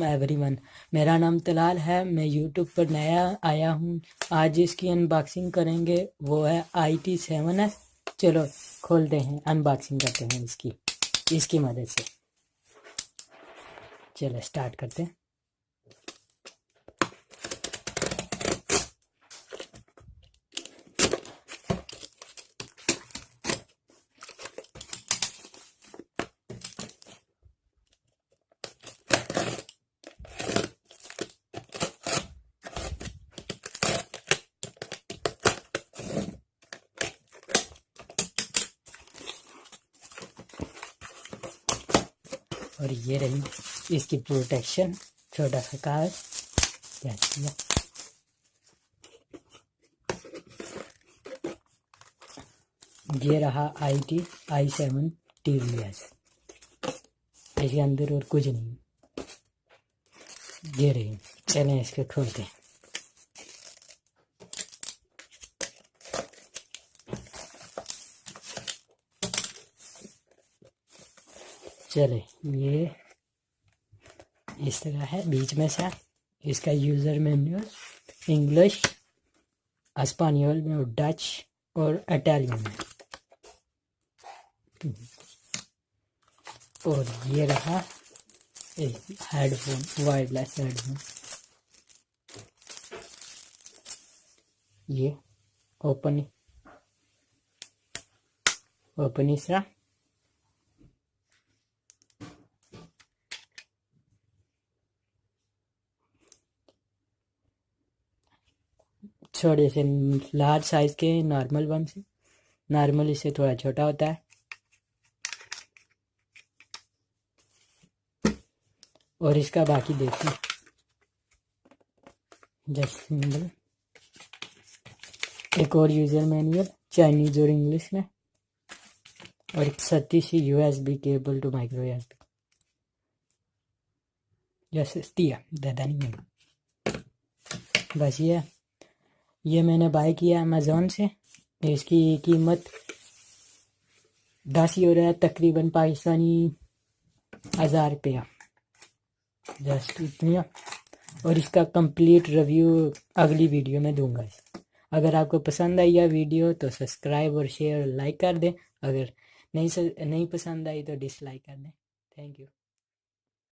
Everyone, मेरा नाम तलाल है। मैं यूट्यूब पर नया आया हूँ। आज इसकी अनबॉक्सिंग करेंगे, वो है i7s। चलो खोलते हैं, अनबॉक्सिंग करते हैं इसकी मदद से। चलो स्टार्ट करते हैं। और ये रही इसकी प्रोटेक्शन, छोटा सा कागज जैसे है। ये रहा i7 TVS। इसके अंदर और कुछ नहीं, ये रही। चलें इसके खोलते हैं। चले, ये इस तरह है। बीच में से इसका यूज़र मैनुअल इंग्लिश, स्पेनियल में, डच और इटालियन में। और ये रहा हेडफोन, वायरलेस हेडफोन। ये ओपन इसका छोटे से लार्ज साइज के नॉर्मल वन से, नॉर्मल इससे थोड़ा छोटा होता है। और इसका बाकी देखिए, जस्ट सिंबल, एक और यूजर मैनुअल चाइनीज और इंग्लिश में, और एक 36 USB cable to micro USB। जैसे ज़्यादा नहीं है, बस ये मैंने बाय किया अमेज़ोन से। इसकी कीमत 10 यूरो है, तकरीबन पाकिस्तानी 1000 रुपया, जस्ट इतनी। और इसका कंप्लीट रिव्यू अगली वीडियो में दूंगा। अगर आपको पसंद आई यह वीडियो तो सब्सक्राइब और शेयर और लाइक कर दें। अगर नहीं पसंद आई तो डिसलाइक कर दें। Thank you.